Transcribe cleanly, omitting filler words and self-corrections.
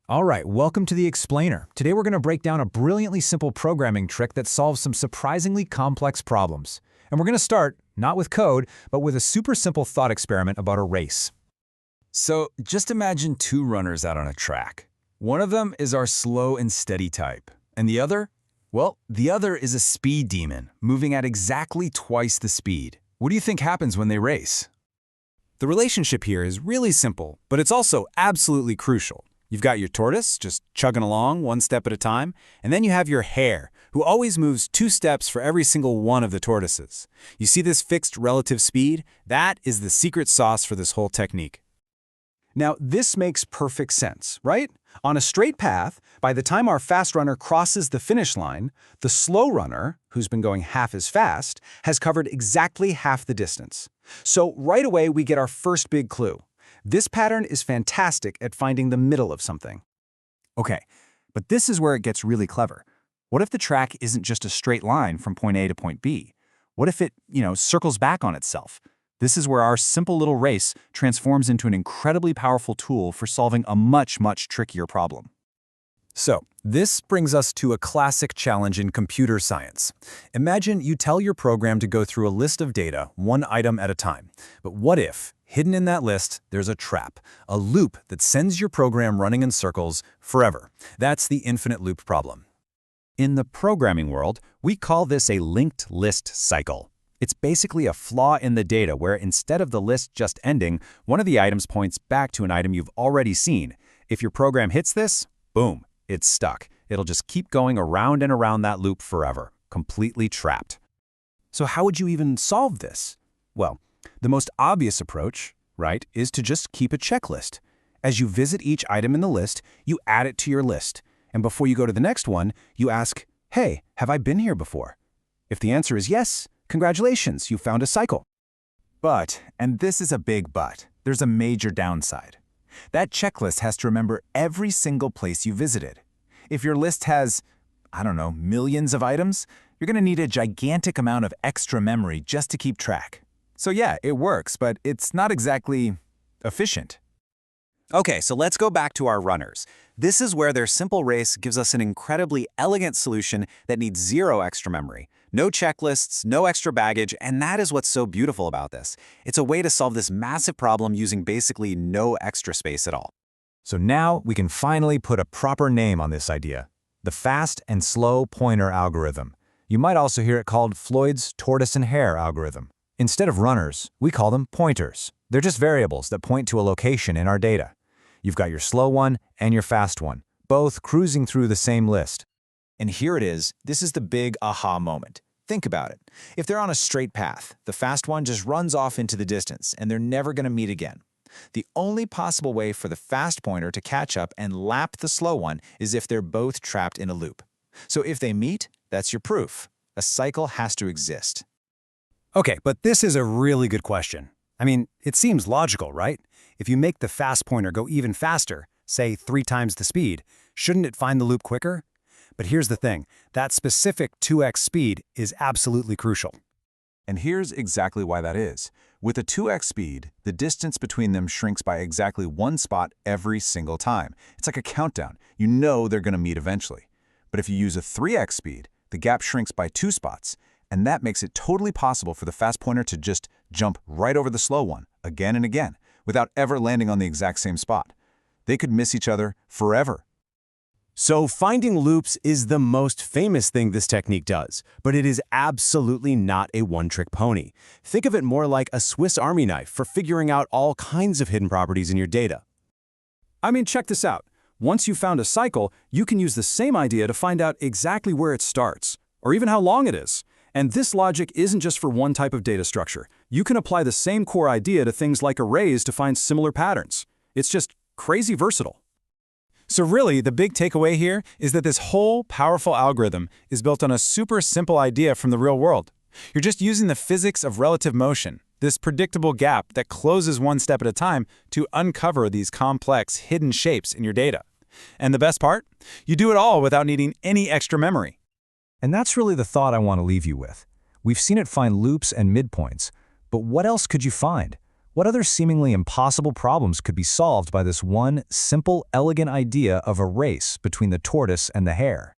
All right, welcome to The Explainer. Today we're going to break down a brilliantly simple programming trick that solves some surprisingly complex problems. And we're going to start, not with code, but with a super simple thought experiment about a race. So just imagine two runners out on a track. One of them is our slow and steady type. And the other? Well, the other is a speed demon, moving at exactly twice the speed. What do you think happens when they race? The relationship here is really simple, but it's also absolutely crucial. You've got your tortoise, just chugging along one step at a time, and then you have your hare, who always moves 2 steps for every single one of the tortoises. You see this fixed relative speed? That is the secret sauce for this whole technique. Now, this makes perfect sense, right? On a straight path, by the time our fast runner crosses the finish line, the slow runner, who's been going half as fast, has covered exactly half the distance. So right away, we get our first big clue. This pattern is fantastic at finding the middle of something. Okay, but this is where it gets really clever. What if the track isn't just a straight line from point A to point B? What if it, circles back on itself? This is where our simple little race transforms into an incredibly powerful tool for solving a much, much trickier problem. So, this brings us to a classic challenge in computer science. Imagine you tell your program to go through a list of data, one item at a time. But what if, hidden in that list, there's a trap, a loop that sends your program running in circles forever? That's the infinite loop problem. In the programming world, we call this a linked list cycle. It's basically a flaw in the data where instead of the list just ending, one of the items points back to an item you've already seen. If your program hits this, boom, it's stuck. It'll just keep going around and around that loop forever, completely trapped. So how would you even solve this? Well, the most obvious approach, right, is to just keep a checklist. As you visit each item in the list, you add it to your list. And before you go to the next one, you ask, hey, have I been here before? If the answer is yes, congratulations, you found a cycle. But, and this is a big but, there's a major downside. That checklist has to remember every single place you visited. If your list has, millions of items, you're going to need a gigantic amount of extra memory just to keep track. So yeah, it works, but it's not exactly efficient. Okay, so let's go back to our runners. This is where their simple race gives us an incredibly elegant solution that needs zero extra memory. No checklists, no extra baggage, and that is what's so beautiful about this. It's a way to solve this massive problem using basically no extra space at all. So now we can finally put a proper name on this idea, the fast and slow pointer algorithm. You might also hear it called Floyd's tortoise and hare algorithm. Instead of runners, we call them pointers. They're just variables that point to a location in our data. You've got your slow one and your fast one, both cruising through the same list. And here it is. This is the big aha moment. Think about it. If they're on a straight path, the fast one just runs off into the distance, and they're never going to meet again. The only possible way for the fast pointer to catch up and lap the slow one is if they're both trapped in a loop. So if they meet, that's your proof. A cycle has to exist. Okay, but this is a really good question. I mean, it seems logical, right? If you make the fast pointer go even faster, say 3 times the speed, shouldn't it find the loop quicker? But here's the thing, that specific 2x speed is absolutely crucial. And here's exactly why that is. With a 2x speed, the distance between them shrinks by exactly 1 spot every single time. It's like a countdown. You know they're going to meet eventually. But if you use a 3x speed, the gap shrinks by 2 spots, and that makes it totally possible for the fast pointer to just jump right over the slow one, again and again, without ever landing on the exact same spot. They could miss each other forever. So finding loops is the most famous thing this technique does, but it is absolutely not a one-trick pony. Think of it more like a Swiss Army knife for figuring out all kinds of hidden properties in your data. I mean, check this out. Once you've found a cycle, you can use the same idea to find out exactly where it starts, or even how long it is. And this logic isn't just for one type of data structure. You can apply the same core idea to things like arrays to find similar patterns. It's just crazy versatile. So really, the big takeaway here is that this whole powerful algorithm is built on a super simple idea from the real world. You're just using the physics of relative motion, this predictable gap that closes one step at a time to uncover these complex hidden shapes in your data. And the best part? You do it all without needing any extra memory. And that's really the thought I want to leave you with. We've seen it find loops and midpoints, but what else could you find? What other seemingly impossible problems could be solved by this one simple, elegant idea of a race between the tortoise and the hare?